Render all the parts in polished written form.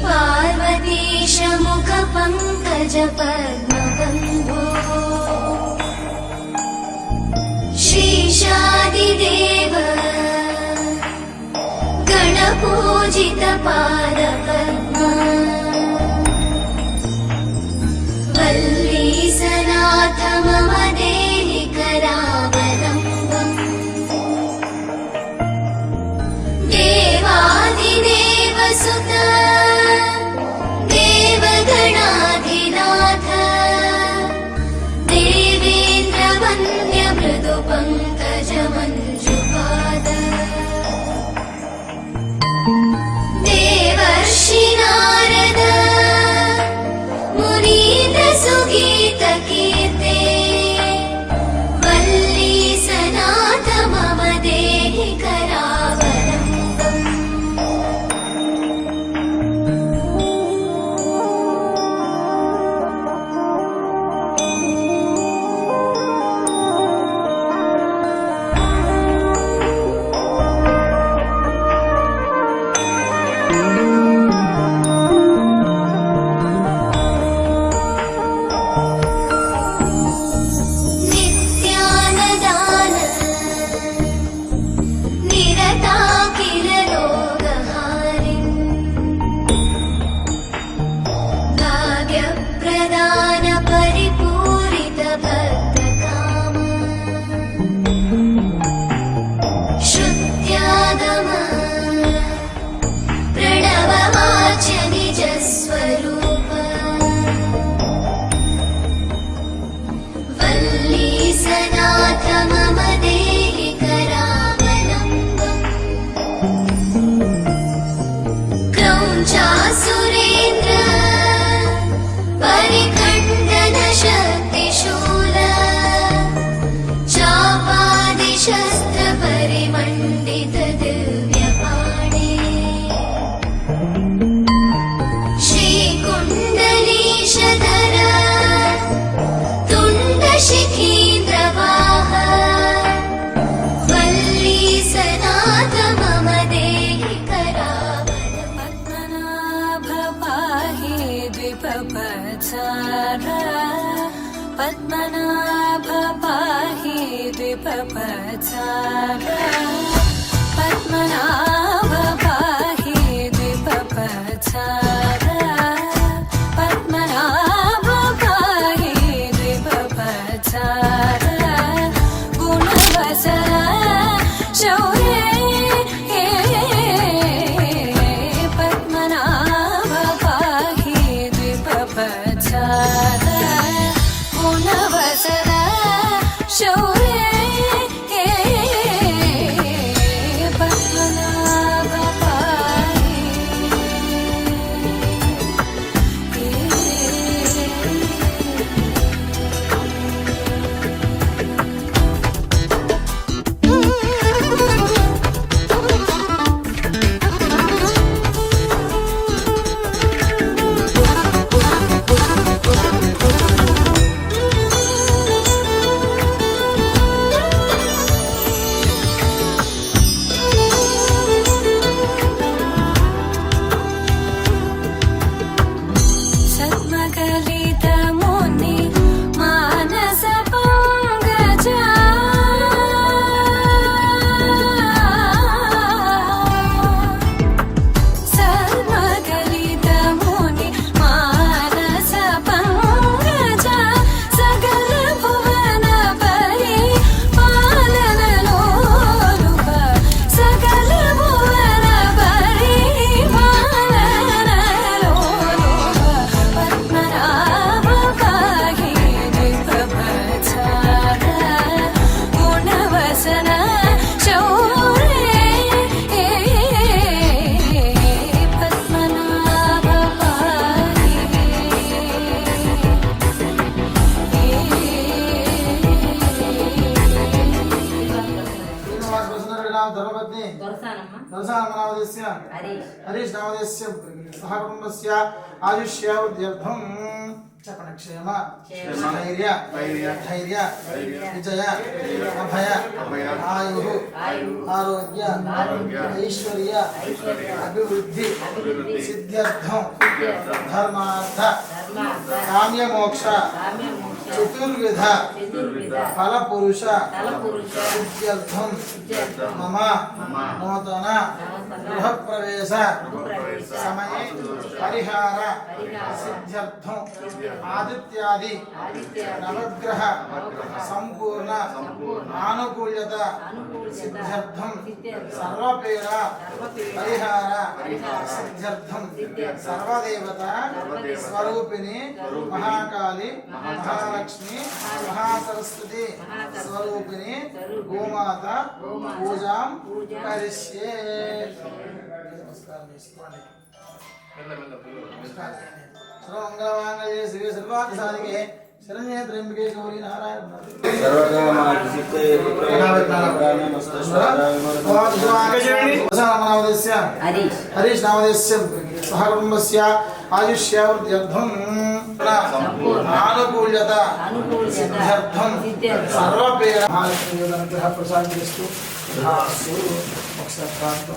श्रीपार्वतीश मुखपङ्कज पद्मबन्धो श्रीशादिदेव गणपूजित पादपद्मा वल्लीसनाथ मम देहि करावलम्बम् देवादिदेव सुत देवगणाधिनाथ देवेन्द्र वन्द्य मृदु पङ्कज मञ्जुपाद देवर्षि नारद मुनीन्द्र सुगीत कीर्ते वल्लीसनाथ मम देहि करावलम्बम् नित्यानदान निरताखिल रोगहारिन् भाग्यप्रदान परिपूरित भक्तकाम श्रुत्यागम प्रणववाच्य निजस्वरूप वल्लीसनाथ मम देहि करावलम्बम् क्रौञ्चासुरेन्द्र परिखण्डन शक्तिशूल चापादिशस्त्र परिमण्डित दिव्यपाणे श्रीकुण्डलीशधर तुण्डशिखीन्द्रवाह वल्लीसनाथ मम देहि करावलम्बम् पद्मनाभ पाहि द्विपपचार पद्मनाभ पाहि द्विपपचार पद्मनाभ पाहि द्विपपचार पद्मनाभ पाहि द्विपपचार गुणवसर शौर्ये पद्मनाभ पाहि द्विपपचार गुणवसर शौर्ये पद्मनाभ पाहि सद्मकलित मुनि मानस पङ्कज सद्मकलित मुनि मानस पङ्कज सकल भुवन परि पालन लोलुप सकल भुवन परि पालन लोलुप पद्मनाभ पाहि द्विपपचार गुणवसन शौर्ये पद्मनाभ पाहि ధర్మపత్ని దర్శనమ్మ నామదేశ్య హరీష్ నామదేశ్య సహ కుటుంబస్య ఆయుష్యావృద్ధ్యర్థం చెప్పండి క్షేమ ధైర్య విజయ అభయ ఆయు ఆరోగ్య ఐశ్వర్య అభివృద్ధి సిద్ధ్యర్థం ధర్మార్థ కామ్యమోక్ష చతుర్విధ ఫలపురుష సిద్ధ్యర్థం మమ నూతన గృహప్రవేశ సమయే పరిహార సిద్ధ్యర్థం ఆదిత్యాది నవగ్రహ సంపూర్ణ ఆనుకూల్యత సిద్ధ్యర్థం సర్వపీడ పరిహార సిద్ధ్యర్థం సర్వదేవత స్వరూపిణి మహాకాళి మహాలక్ష్మి మహాసరస్వతి స్వరూపిణి గోమాత పూజాం కరిష్యే. నమస్కారం చేసుకోండి. సర్వమంగళమాంగళ్యే శివే సర్వార్థసాధికే శరణ్యే త్ర్యంబకే గౌరీ నారాయణ హరీష్ నామదేశ్య సహ కుటుంబస్య ఆయుష్యావృద్ధ్యర్థం ఆనుకూల్యత సిద్ధ్యర్థం సర్వపేర మహాలక్ష్మి అనుగ్రహ ప్రసాదిస్తూ ఒకసారి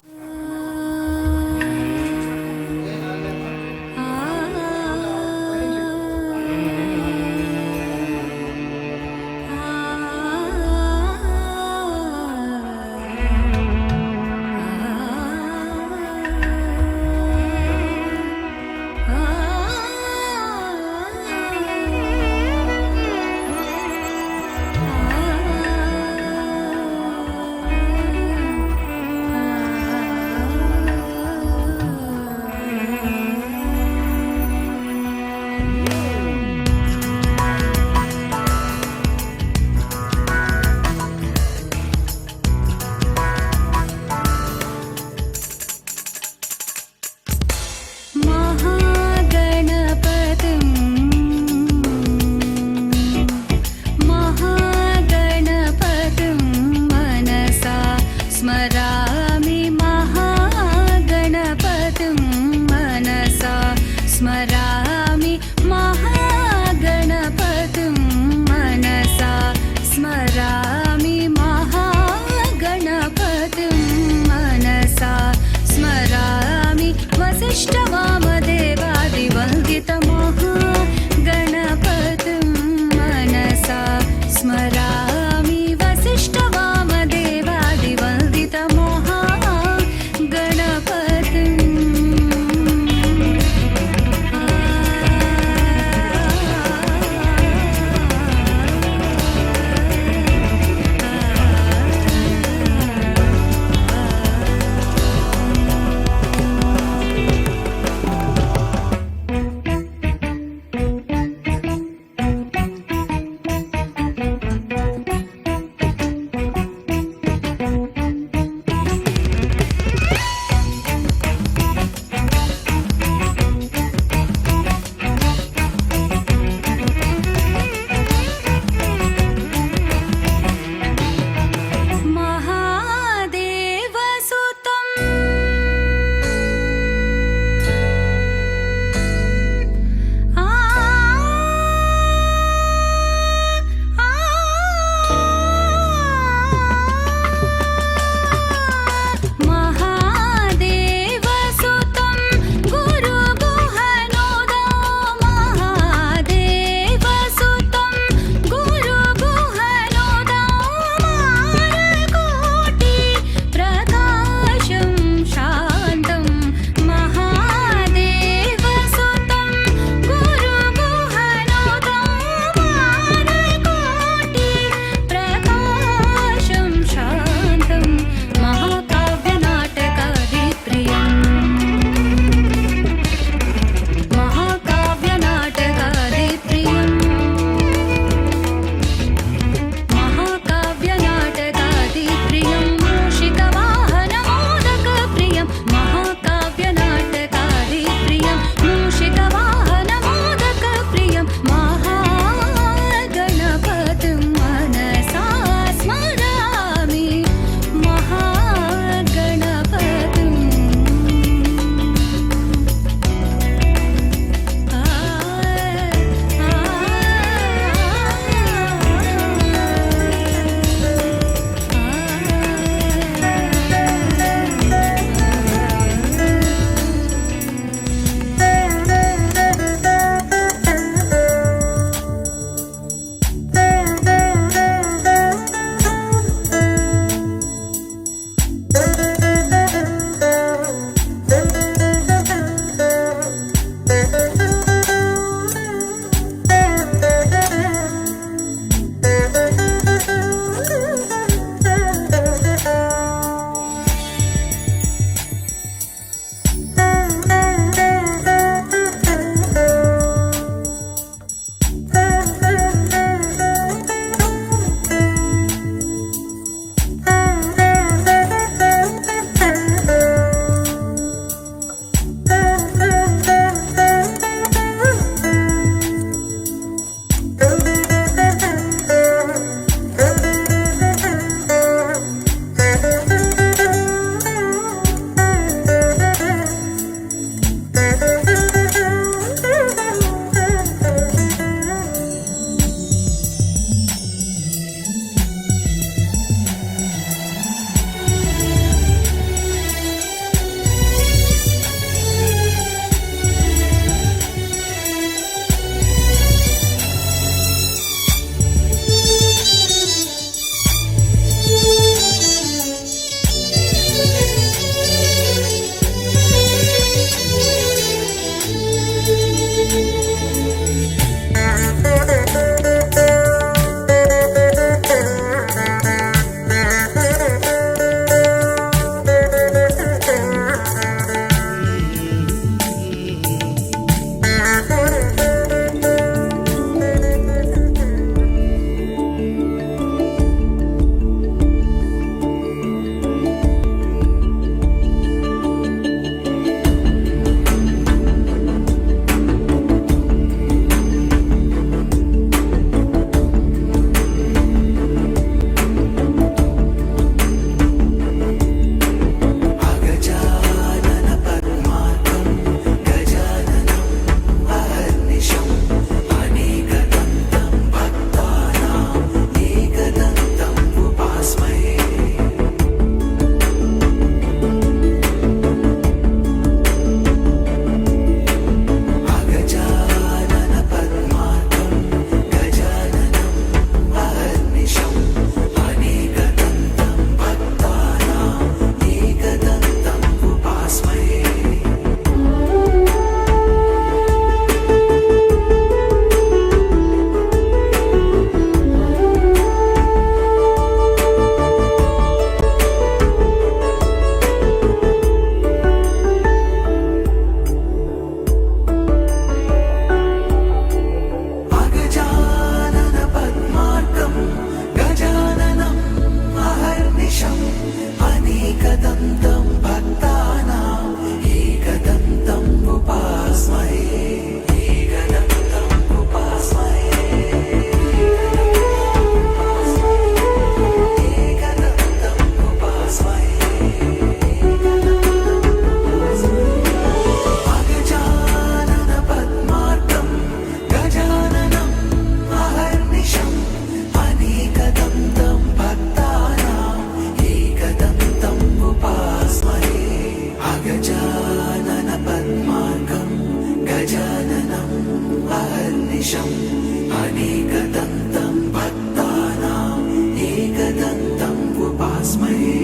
अहर्निशम् अनेकदन्तं भक्तानाम् एकदन्तम् उपास्महे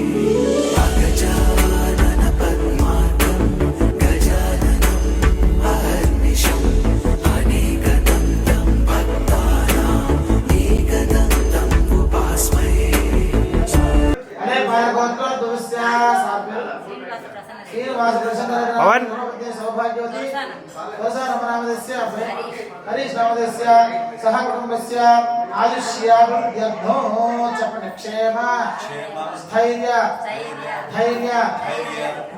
अगजानन पद्मार्कं गजाननम् अहर्निशम् अनेकदन्तं भक्तानाम् एकदन्तम् उपास्महे अने पारगोत्रोद्भवस्य श्रीनिवास प्रसन्न सौभाग्यवती वरसानमनामदस्य हरीश नामदस्य सह कुटुम्बस्य आयुष्याभिवृद्ध्यर्थो चपनिक्षेम स्थैर्य धैर्य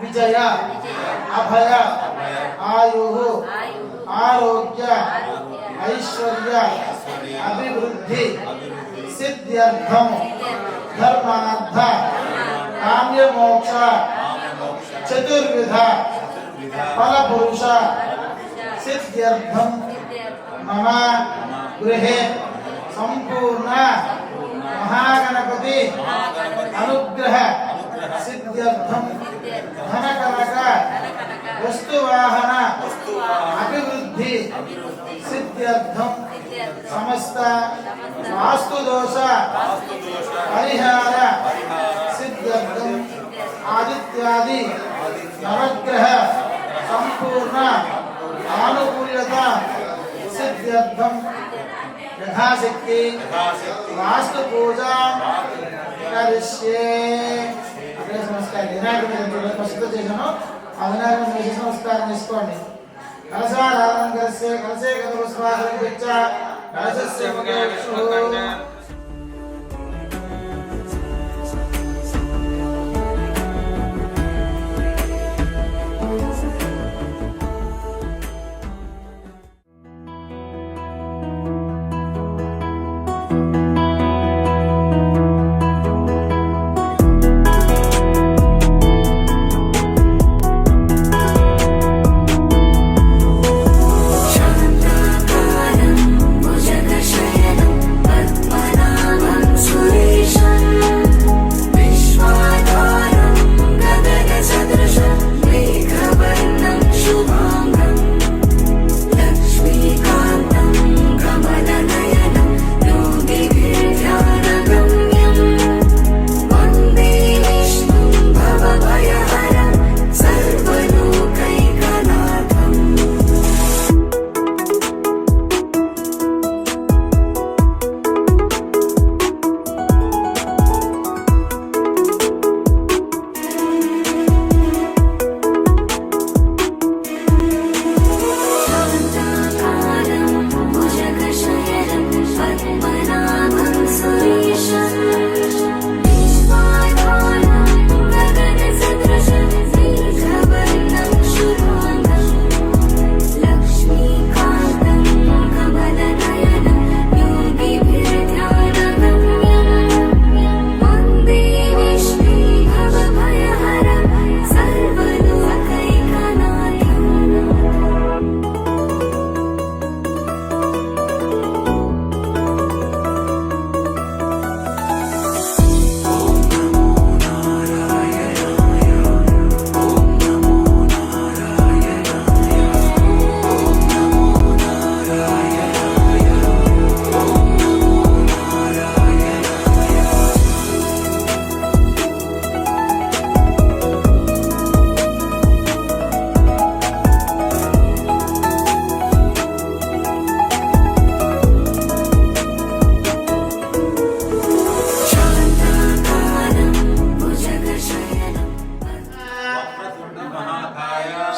विजय अभय आयुः आरोग्य ऐश्वर्य अभिवृद्धि सिद्ध्यर्थं धर्मार्थ काम्यमोक्ष चतुर्विध फलपुरुष सिद्ध्यर्थं मम गृहे संपूर्ण महागणपति अनुग्रह सिद्ध्यर्थं धनकनक वस्तुवाहन अभिवृद्धि सिद्ध्यर्थं समस्त वास्तुदोष परिहार सिद्ध्यर्थं आदित्यादि नवग्रह संपूर्ण आनुकूल्यता सिद्ध्यर्थं यथाशक्ति वास्तु पूजा करिष्ये नमस्कार विनायक प्रसिद्ध చేశాను ఆ వినాయకుని చేసి నమస్కారం చేసుకోండి కలశారాధన కలసే కలసే కలపుష్పాసనం పిచ్చ కలశస్య ముఖే విష్ణు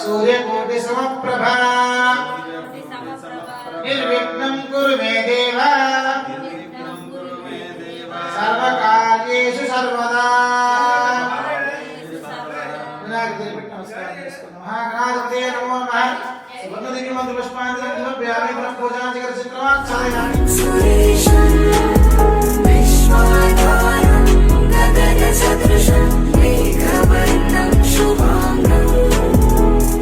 सूर्यकोटि समप्रभा निर्विघ्नं कुरु मे देव सर्वकार्येषु सर्वदा विनायक नमस्कार महागणाधिपते नमो नमः सुवर्णदेवी मंत्र पुष्पांजलि समर्पयामि पूजां विश्वाधारं गगनसदृशं मेघवर्णं शुभांगं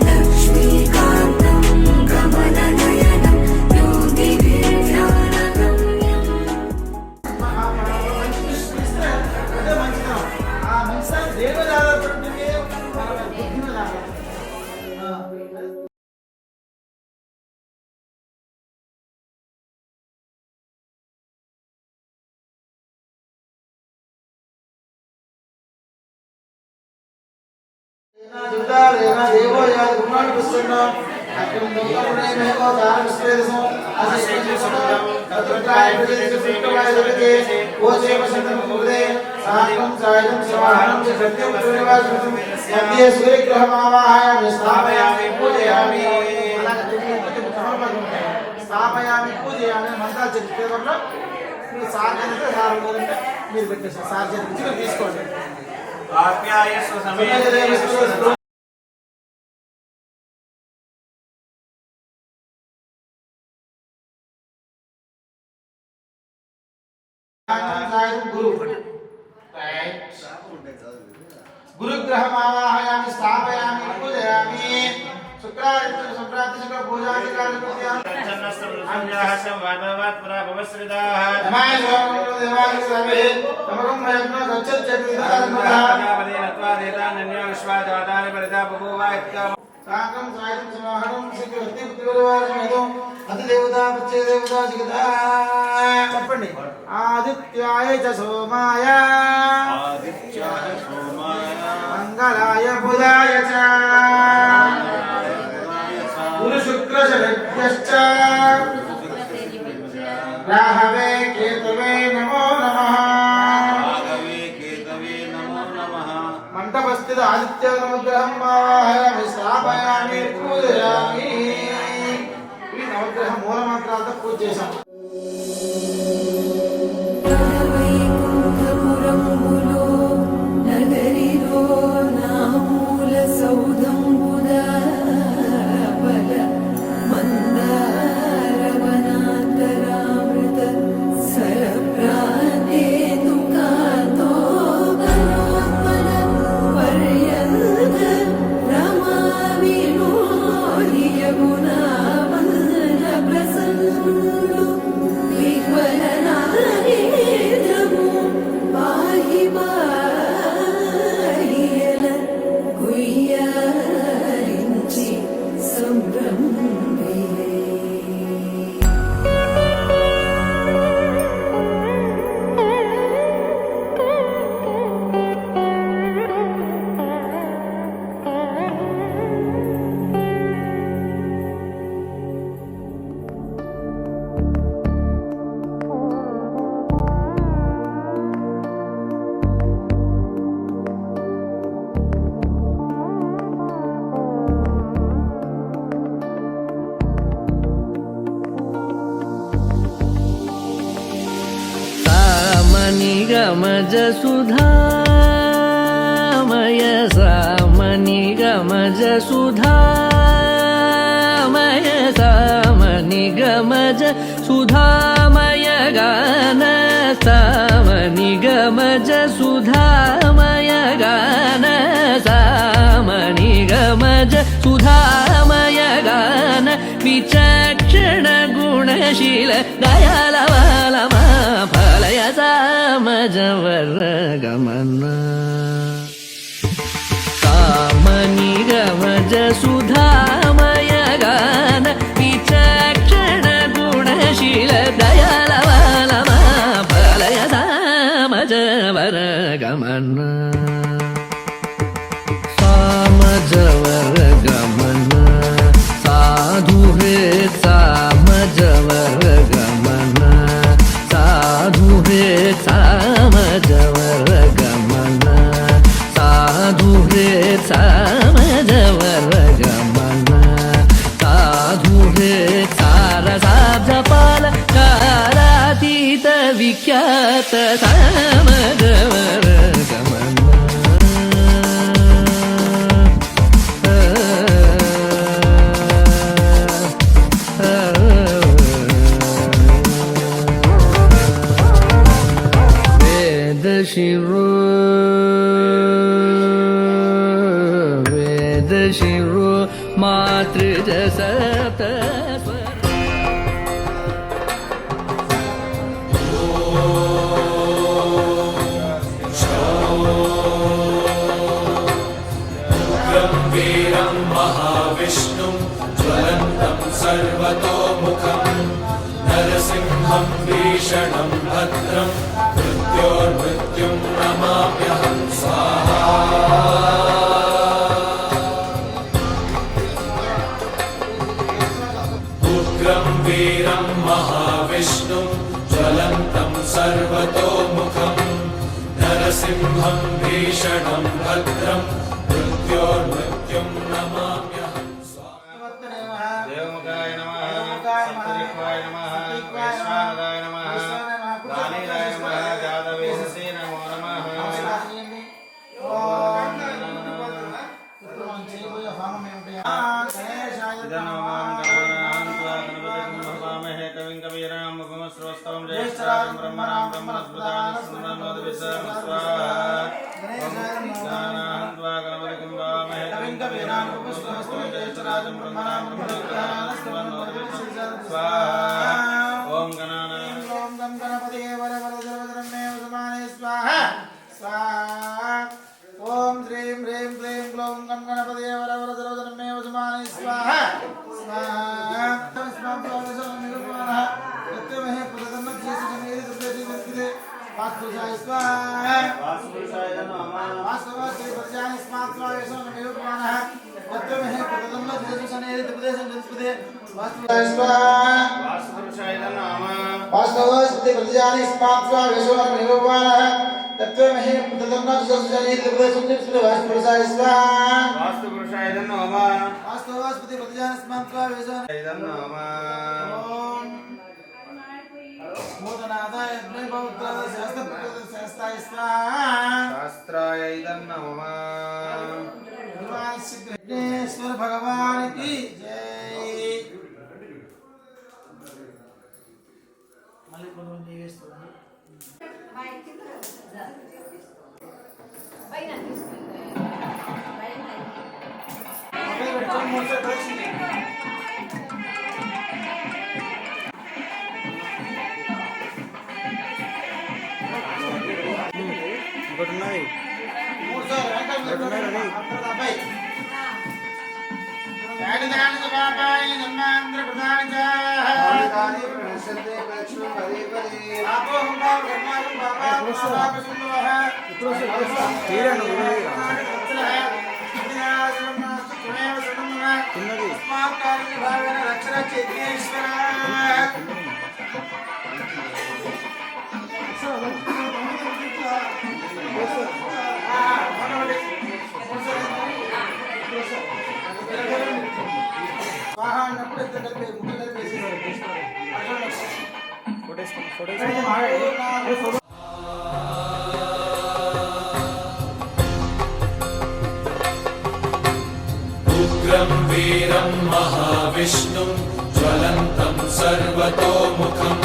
लक्ष्मीकान्तं कमलनयनं योगिभिर्ध्यानगम्यम् దేవో యాది గుణాలు పుస్తకం అక్కడ దొంగలునే మేకో దాన విశ్లేషం స్థాపయామి పూజయామి మంత్రాలు చెప్పే వల్ల మీరు సార్జనితే మీరు పెట్టేసారు సార్జనించి మీరు తీసుకోండి ఆప్యాయస్వ సమేత గురుగ్రహం ఆవాహయామి స్థాపయామి పూజయామి శుక్రాదిత్య సంప్రాప్తి శుక్ర పూజాది కార్యక్రమాలు నమాయ స్వామి దేవాయ స్వామి తమకం మయజ్ఞ గచ్చత్ సాంగం సాయం సమాహరం శ్రీ పుత్రివారం అతి దేవతా పచ్చే దేవతా జగదా చెప్పండి ఆదిత్యాయ చ సోమాయ మంగళాయ బుధాయ చ గురు శుక్ర శనిభ్యశ్చ రాహవే కేతవే నమో నమః మంటపస్థిత ఆదిత్యనవగ్రహం ఆవాహయామి స్థాపయామి పూజయామి ఈ నవగ్రహ మూలమంత్రాలతో పూజ చేశాం వైకుంఠపురంబులో నగరిలో నామూల సౌధంబుద బల మందారవనాంతరామృత సరప్రాంతేందు కాంతో గణోత్పల పర్యంత రమావినోదియగుణావన ప్రసన్నుడు విహ్వలనానేత్రము పాహి పాహియల గుయ్యారించి సంభ్రమే सामनिगमज सुधामय सामनिगमज सुधामय सामनिगमज सुधामय गान सामनिगमज सुधामय गान सामनिगमज सुधामय गान विचक्षण गुणशील दयालवालमा फलय सामजवर गमन सामनिगमज सुधामय गान विचक्षण गुणशील दयालवालमा फलय सामजवर गमन सामजवर गमन साधु हे सामजवर गमन साधु हे सामजवर गमन साधु हे सामजवर गमन साधु हे सारसाब्जपाल कारातीत विख्यात सामजवर गमन शिरो वेद शिरो मातृजसत वीरं महाविष्णुं ज्वलन्तं सर्वतोमुखं नरसिंहं भीषणं भद्रं मृत्योर्मृत्युं नमाम्यहं स्वाहा महाविष्णुं ज्वलन्तं सर्वतोमुखं नरसिंहं भीषणं भद्रं मृत्योर्मृत्युं नमाम्यहं देवमुखाय नमः सप्तऋषिवाय नमः वैश्वानराय नमः दानीराय नमः जातवेदसे नमो नमः इदनोमां गणानां त्वा गणपतिं भवामहे कविं कवीनामुपमश्रवस्तवं ज्येष्ठराजं ब्रह्मणां ब्रह्मणस्पदां स्मरणोदिविश्वं स्वाहा गणानां त्वा गणपतिं भवामहे कविं कवीनामुपमश्रवस्तवं ज्येष्ठराजं ब्रह्मणां ब्रह्मणस्पदां स्मरणोदिविश्वं स्वाहा ओम गणानां ओम गं गणपतये वरवरदरवदरमेव समाने स्वाहा स्वाहा ओम श्रीं ह्रीं क्लीं ग्लौं गं गणपतये वरवरदरवदरमेव समाने स्वाहा स्वाहा तस्मात् स्वाहा यत्तमहे प्रदन्नज्येष्ठमेधितप्रेतिवर्तिते वास्तुजाय स्वाहा वासुपुरुषाय नमः वास्तवस्य प्रजानि स्मात् स्वाहा स्वाहा यत्तमहे प्रदन्नज्येष्ठमेधितप्रेतिवर्तिते वास्तुजाय स्वाहा वासुपुरुषाय नमः वास्तवस्य प्रजानि स्मात् स्वाहा तत्त्वमहि प्रदन्नज्येष्ठमेधितप्रेतिवर्तिते वास्तुजाय स्वाहा वास्तुपुरुषाय नमः वास्तवस्य प्रजानि स्मात् स्वाहा नमः मोदनादाय द्वैपौत्राय शास्त्राय स्वाहा शास्त्राय नमः भगवान श्री विघ्नेश्वर भगवान की जय गुड नाइट उग्रं वीरं महाविष्णुं ज्वलन्तं सर्वतोमुखं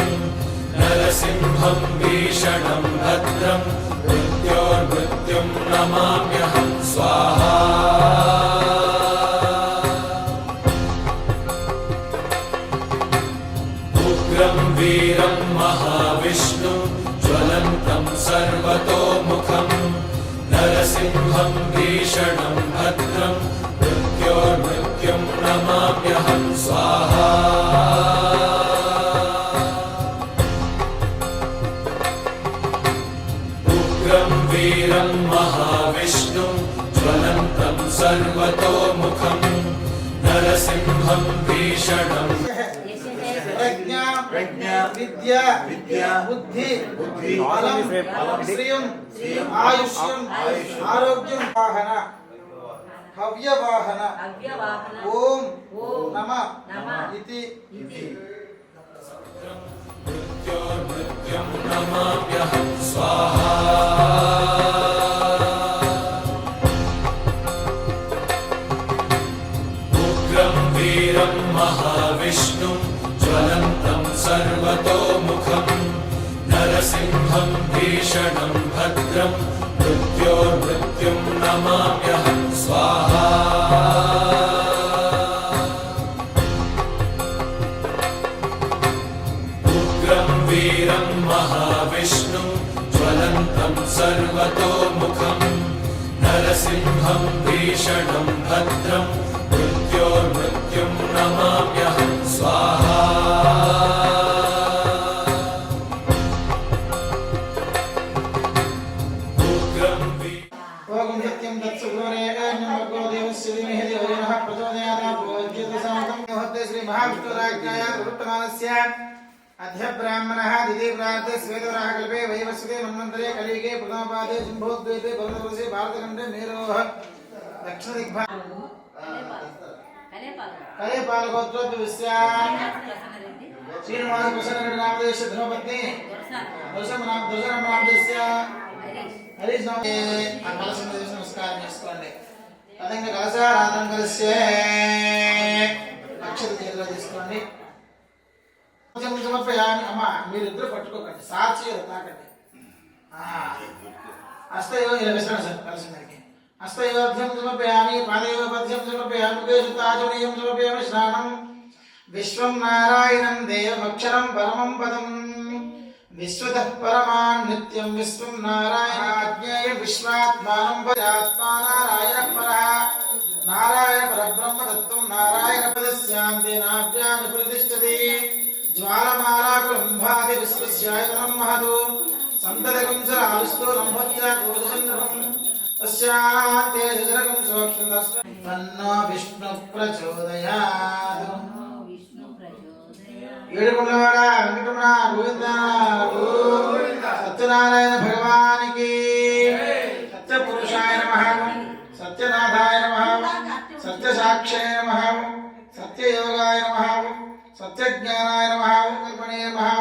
नरसिंहं भीषणं भद्रं मृत्योर्मृत्युं नमाम्यहं स्वाहा उग्रं वीरं महाविष्णुं ज्वलन्तं सर्वतोमुखं नरसिंहं भीषणं भद्रं मृत्योर्मृत्युं नमाम्यहं स्वाहा उग्रं वीरं महाविष्णुं ज्वलन्तं सर्वतोमुखं नरसिंहं भीषणं प्रज्ञा विद्या बुद्धि बलं श्रियं आयुष्यं आरोग्यं वाहन हव्यवाहन ओम नमः इति मृत्योर्मृत्युं नमाम्यहं स्वाहा उग्रं वीरं महाविष्णुं ज्वलन्तं सर्वतोमुखं नरसिंहं भीषणं भद्रं मृत्योर्मृत्युं नमाम्यहं स्वाहा उग्रं वीरं महाविष्णुं ज्वलन्तं सर्वतोमुखं नरसिंहं भीषणं भद्रं मृत्योर्मृत्युं नमाम्यहं स्वाहा ओम सत्यं तत्सुग्रवरेण्यमर्गो देवस्य धीमहि धियो यो नः प्रचोदयात् प्रोज्यते समतं मुहूर्ते श्री महाविष्णुराज्ञया प्रवृत्तमानस्य अद्य ब्राह्मणः दिदि प्राते श्वेतवराह कल्पे वैवस्वते मन्वन्तरे कलियुगे प्रथमपादे जम्बोद्वैते भरतवर्षे भारतखण्डे मेरोः दक्षिणदिग्भागे कलेपालगोत्रोद्भवस्य श्रीनिवास प्रसन्नगणनामदेश धर्मपत्नी दर्शननामदेशस्य हरीश नाम कलशं नमस्कारं చేసుకోండి అదంగా కలశారాధన కలిసే అక్షత చేతిలో తీసుకోండి సమర్పయామి అమ్మ మీరిద్దరు పట్టుకోకండి సాక్షి తాకండి హస్తయో ఇలా విశ్రాంతి సార్ కలిసిన దానికి హస్తయోధ్యం సమర్పయామి పాదయోపథ్యం సమర్పయామి ముఖేషుతాచమనీయం సమర్పయామి స్నానం విశ్వం నారాయణం దేవమక్షరం పరమం పదం విశ్వతః పరమాన్ నిత్యం విశ్వం నారాయణాజ్ఞేయ విశ్వాత్మానం పరాత్మా నారాయణ పరః నారాయణ పరబ్రహ్మ తత్వం నారాయణ పదస్యాంతే నాభ్యామి ప్రతిష్ఠతి జ్వాలమాలాకులంభాది విశ్వస్యాయతనం మహదు సంతతకం సరావిష్టో లంభత్య కోశచంద్రం తస్యాంతే జరకం సోక్షం తన్నో విష్ణు ప్రచోదయాత్ ఏడుకొండలవాడ వెంకటరమణ గోవింద సత్యనారాయణ భగవానికి సత్యపురుషాయ నమః సత్యనాథాయ నమః సత్యసాక్షాయ నమః సత్యయోగాయ నమః సత్యజ్ఞానాయ నమః కల్పనే నమః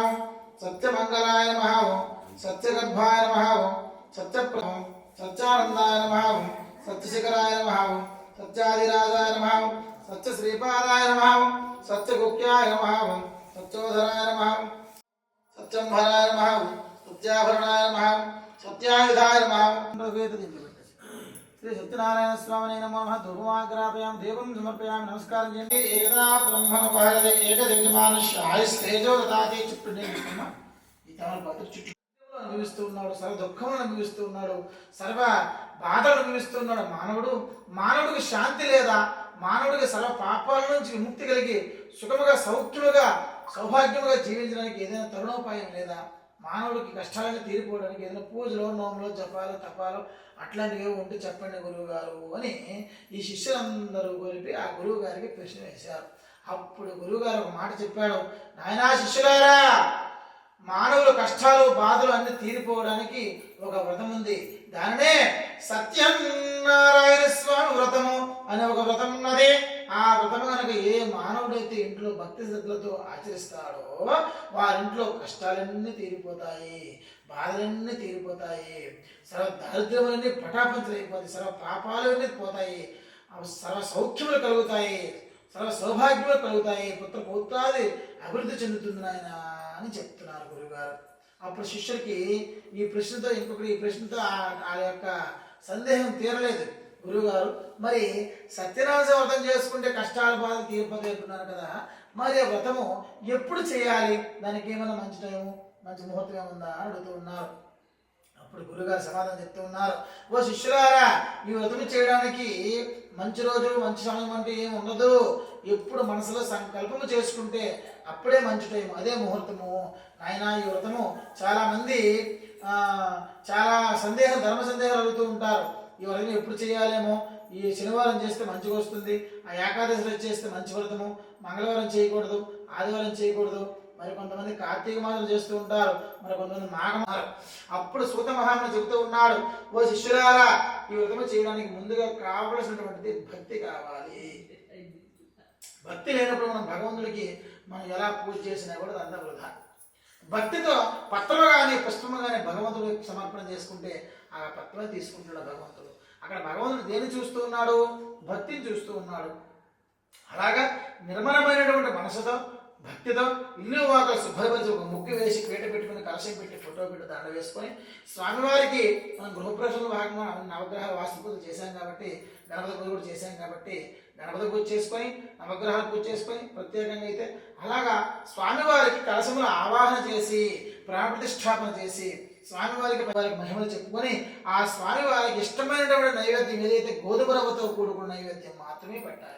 సత్యమంగళాయ నమః సత్యగర్భాయ నమః సత్యానందాయ నమః సత్యశిఖరాయ నమః సత్యాదిరాజాయ నమః సత్యశ్రీపాదాయ నమః సత్యగుప్త్యాయ నమః సత్యోధరాయ నమః సత్యంభరాయ నమః సత్యాభరణాయ నమః సత్యాయుధాయ నమః శ్రీ సత్యనారాయణ స్వామినే నమో నమః ధూపమాగ్రాపయామి దీపం సమర్పయామి నమస్కారం చేయండి ఏకదా బ్రహ్మణోపహరదే ఏకదివ్యమానుష్య ఆయుస్తేజో దదాతి చుట్టూ నేర్చుకున్న ఈ తమలపాత్ర చుట్టూ అనుభవిస్తూ ఉన్నాడు, సర్వ దుఃఖములను అనుభవిస్తూ ఉన్నాడు, సర్వ బాధలు అనుభవిస్తూ ఉన్నాడు. మానవుడికి శాంతి లేదా? మానవుడికి సర్వ పాపాల నుంచి విముక్తి కలిగి సుఖముగా సౌఖ్యముగా సౌభాగ్యముగా జీవించడానికి ఏదైనా తరుణోపాయం లేదా? మానవుడికి కష్టాలను తీరిపోవడానికి ఏదైనా పూజలో నోములో జపాలు తపాలు అట్లాంటివి ఉంటే చెప్పండి గురువు గారు అని ఈ శిష్యులందరూ కలిపి ఆ గురువు గారికి ప్రశ్న వేశారు. అప్పుడు గురువు గారు ఒక మాట చెప్పాడు, నాయనా శిష్యులారా, మానవుల కష్టాలు బాధలు అన్ని తీరిపోవడానికి ఒక వ్రతం ఉంది. దానినే సత్యనారాయణ స్వామి వ్రతము అనే ఒక వ్రతం ఉన్నది. ఆ వ్రతము కనుక ఏ మానవుడైతే ఇంట్లో భక్తి శ్రద్ధలతో ఆచరిస్తాడో వారింట్లో కష్టాలన్నీ తీరిపోతాయి, బాధలన్నీ తీరిపోతాయి, సర్వ దారిద్ర్యములన్నీ పటాపంచలైపోతాయి, సర్వ పాపాలన్నీ పోతాయి, సర్వ సౌఖ్యములు కలుగుతాయి, సర్వ సౌభాగ్యములు కలుగుతాయి, పుత్ర పౌత్రాది అభివృద్ధి చెందుతుంది నాయన అని చెప్తున్నారు గురుగారు. అప్పుడు శిష్యుడికి ఈ ప్రశ్నతో ఆ యొక్క సందేహం తీరలేదు. గురువుగారు, మరి సత్యనారాయణ వ్రతం చేసుకుంటే కష్టాలు బాధలు తీరిపోతాయి అంటున్నారు కదా, మరి ఆ వ్రతము ఎప్పుడు చేయాలి? దానికి ఏమైనా మంచి టైము మంచి ముహూర్తం ఏముందా అని అడుగుతూ ఉన్నారు. అప్పుడు గురుగారు సమాధానం చెప్తూ ఉన్నారు, ఓ శిష్యులారా, ఈ వ్రతం చేయడానికి మంచి రోజు మంచి సమయం అంటే ఏమి ఉండదు. ఎప్పుడు మనసులో సంకల్పము చేసుకుంటే అప్పుడే మంచి టైం, అదే ముహూర్తము. నాయనా, ఈ వ్రతము చాలా మంది చాలా ధర్మ సందేహాలు అడుగుతూ ఉంటారు. ఈ వ్రతం ఎప్పుడు చేయాలేమో, ఈ శనివారం చేస్తే మంచిగా వస్తుంది, ఆ ఏకాదశి రోజు చేస్తే మంచి వ్రతము, మంగళవారం చేయకూడదు, ఆదివారం చేయకూడదు, మరి కొంతమంది కార్తీక మాసం చేస్తూ ఉంటారు, మరి కొంతమంది మాఘమాసం. అప్పుడు సూత మహాముని చెబుతూ ఉన్నాడు, ఓ శిష్యులారా, ఈ వ్రతము చేయడానికి ముందుగా కావలసినటువంటిది భక్తి కావాలి. భక్తి లేనప్పుడు మనం భగవంతుడికి మనం ఎలా పూజ చేసినా కూడా అంతా వృధా. భక్తితో పత్రము కానీ పుష్పము కానీ భగవంతుడికి సమర్పణ చేసుకుంటే ఆ పత్రమే తీసుకుంటాడు భగవంతుడు. అక్కడ భగవంతుడు దేన్ని చూస్తూ ఉన్నాడు? భక్తిని చూస్తూ ఉన్నాడు. అలాగా నిర్మలమైనటువంటి మనసుతో భక్తితో ఇల్లు వాకలు శుభ్రపరిచి ఒక ముగ్గు వేసి పీట పెట్టుకుని కలశం పెట్టి ఫోటో పెట్టి దండ వేసుకొని స్వామివారికి మనం గృహప్రవేశంలో భాగంగా నవగ్రహాల వాస్తు పూజ చేశాం కాబట్టి, గణపతి పూజ కూడా చేశాం కాబట్టి గణపతి పూజ చేసుకొని నవగ్రహాలు పూజ చేసుకొని ప్రత్యేకంగా అయితే అలాగా స్వామివారికి కలశములు ఆవాహన చేసి ప్రాణప్రతిష్ఠాపన చేసి స్వామివారికి మహిమలు చెప్పుకొని ఆ స్వామివారికి ఇష్టమైనటువంటి నైవేద్యం ఏదైతే గోధుమ రవ్వతో కూడుకున్న నైవేద్యం మాత్రమే పెట్టాలి.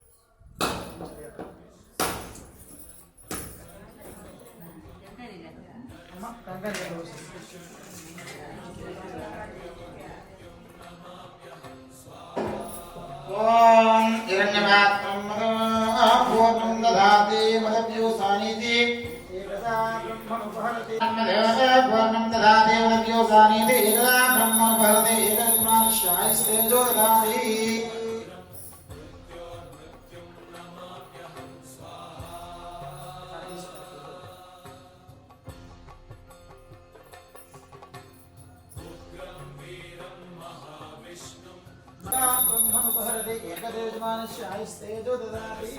ఓం హిరణ్యపాత్రం పూర్ణం దదాతి మదవ్యూసానీతి ఏకదా బ్రహ్మ బ్రహ్మనుపహరతి పూర్ణం తదా దేవతభ్యో గానీతి ఏకదా బ్రహ్మనుపహరతి ఏకదిమాన్ శ్రాయస్తేజో దదాతి బ్రహ్మనుపహరతి ఏకదేశమానస్య ఆయుస్తేజో దదాతి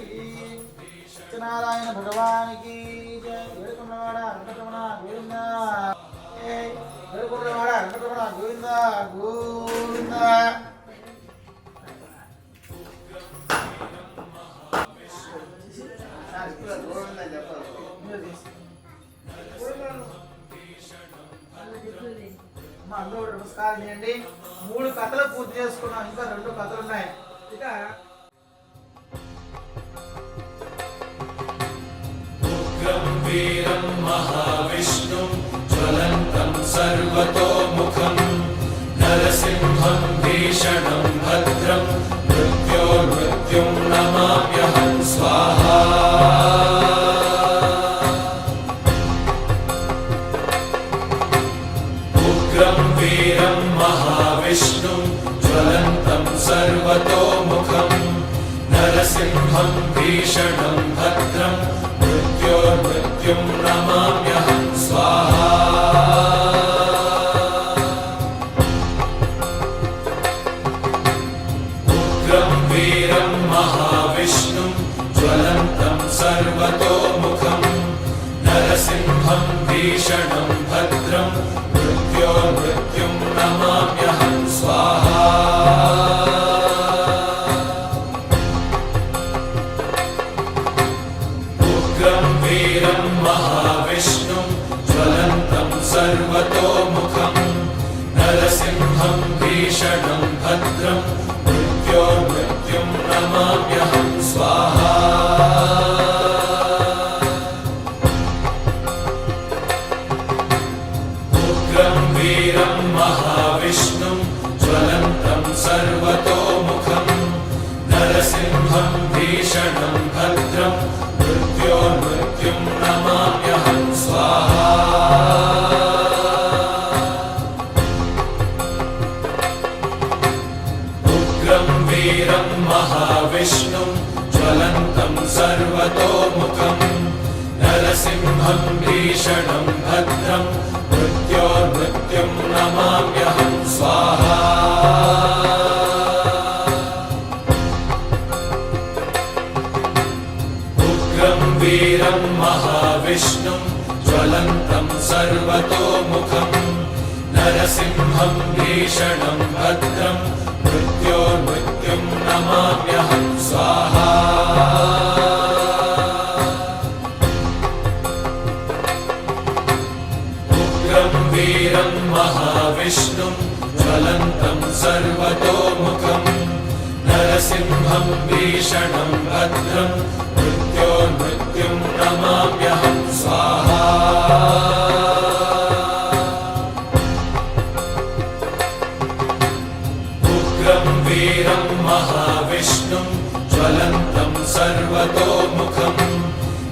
సత్యనారాయణ భగవానికి జయ. వేడుకొండవాడ వెంకటరమణ గోవింద. వేడుకొండవాడ వెంకటరమణ గోవింద గోవింద. అందరూ నమస్కారం చేయండి. 3 కథలు పూర్తి చేసుకున్నాం, ఇంకా 2 కథలు ఉన్నాయి. ఇక उग्रं वीरं महाविष्णुं ज्वलन्तं सर्वतोमुखं नरसिंहं भीषणं भद्रं मृत्योर्मृत्युं नमाम्यहं स्वाहा उग्रं वीरं महाविष्णुं ज्वलन्तं सर्वतोमुखं नरसिंहं भीषणं भद्रं मृत्योर्मृत्युं नमाम्यहं स्वाहा उग्रं वीरं महाविष्णुं ज्वलन्तं सर्वतोमुखं नरसिंहं भीषणं भद्रं मृत्योर्मृत्युं नमाम्यहं स्वाहा उग्रं वीरं महाविष्णुं ज्वलन्तं सर्वतोमुखं नरसिंहं भीषणं भद्रं मृत्योर्मृत्युं नमाम्यहं स्वाहा उग्रं वीरं महाविष्णुं ज्वलन्तं सर्वतोमुखं नरसिंहं भीषणं भद्रं मृत्योर्मृत्युं नमाम्यहं स्वाहा उग्रं वीरं महाविष्णुं ज्वलन्तं सर्वतोमुखं नरसिंहं भीषणं भद्रं मृत्योर्मृत्युं नमाम्यहं स्वाहा उग्रं वीरं महाविष्णुं ज्वलन्तं सर्वतोमुखं नरसिंहं भीषणं भद्रं मृत्योर्मृत्युं नमाम्यहं स्वाहा उग्रं वीरं महाविष्णुं ज्वलन्तं सर्वतोमुखं नरसिंहं भीषणं भद्रं मृत्योर्मृत्युं नमाम्यहं स्वाहा उग्रं वीरं महाविष्णुं ज्वलन्तं सर्वतोमुखं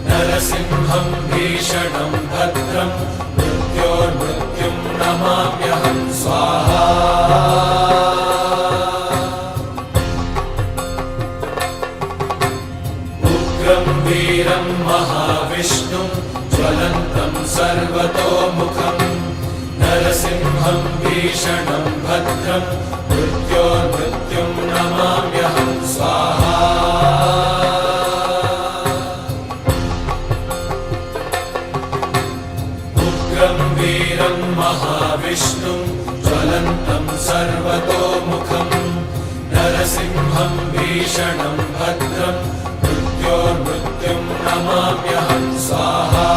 नरसिंहं भीषणं भद्रं मृत्योर्मृत्युं नमाम्यहं स्वाहा उग्रं वीरं महाविष्णुं ज्वलन्तं सर्वतोमुखं नरसिंहं भीषणं भद्रं मृत्योर्मृत्युं नमाम्यहं स्वाहा उग्रं वीरं महाविष्णुं ज्वलन्तं सर्वतोमुखं नरसिंहं भीषणं भद्रं मृत्योर्मृत्युं नमाम्यहं स्वाहा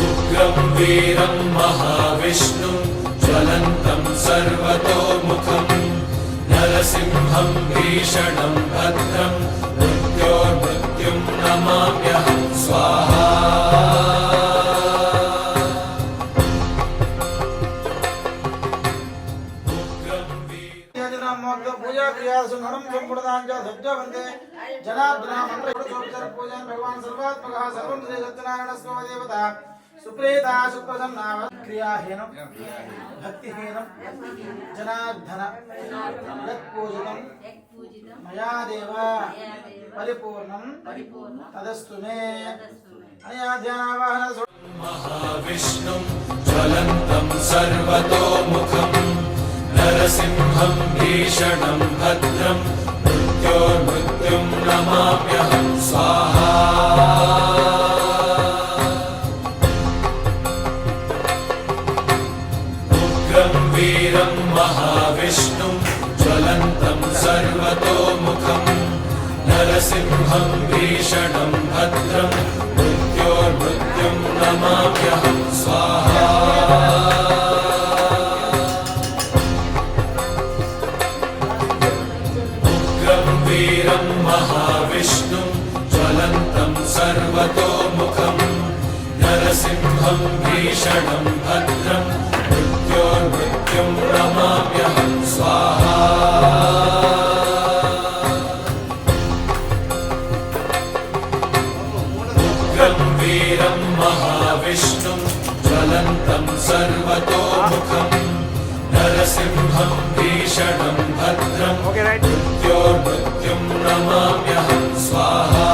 उग्रं वीरं महाविष्णुं ज्वलन्तं सर्वतोमुखं नरसिंहं भीषणं भद्रं मृत्योर्मृत्युं नमाम्यहं स्वाहा పూజా క్రియాసు నరం సంపుడదాంచ సజ్జ వందే जनार्दन मंत्र पूजन भगवान सर्वात्मकः सर्वं श्री सत्यनारायण स्वामी देवता सुप्रीता सुप्रसन्ना क्रियाहीनं भक्तिहीनं जनार्दन यत्पूजितं मया देव परिपूर्णं तदस्तु मे अनया ध्यानावाहन महाविष्णुं ज्वलन्तं सर्वतोमुखं नरसिंहं भीषणं भद्रं मृत्योर्मृत्युं नमाम्यहं स्वाहा उग्रं वीरं महाविष्णुं ज्वलन्तं सर्वतोमुखं नरसिंहं भीषणं भद्रं मृत्योर्मृत्युं नमाम्यहं स्वाहा उग्रं वीरं महाविष्णुं ज्वलन्तं सर्वतोमुखं नरसिंहं भीषणं भद्रं मृत्योर्मृत्युं नमाम्यहं स्वाहा वीरं महाविष्णुं ज्वलन्तं सर्वतोमुखं नरसिंहं भीषणं भद्रं मृत्योर्मृत्युं नमाम्यहं स्वाहा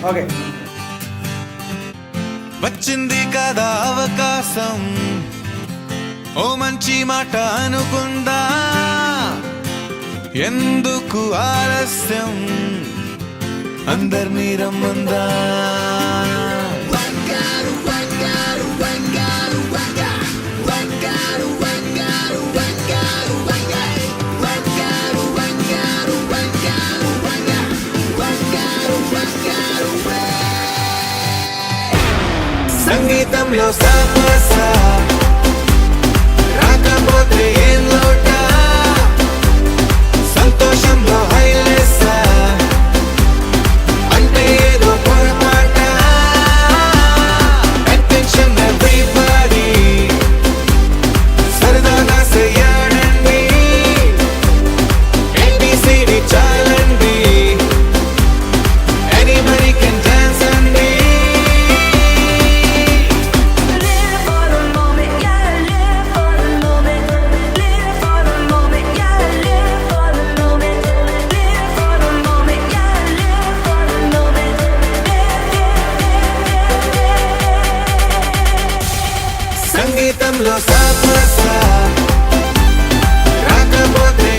ఓకే వచ్చింది కదా అవకాశం ఓ మంచి మాట అనుకుందా ఎందుకు ఆలస్యం అందర్నీ రమ్మందా సంగీతంలో సాపసా రాకపోతే ఏం లోట సంతోషంలో హైలెస్సా అంటే ఏదో పొరపాట అటెన్షన్ ఎవ్రీబడీ సరదాగా చేయాలండి ABCD చాలండి ఎనీబడీ కెన్ డాన్స్ అండి Live for the moment, yeah, live for the moment. Live for the moment, yeah, live for the moment. Live for the moment, yeah, live for the moment. సంగీతంలో సాపసా రాకపోతే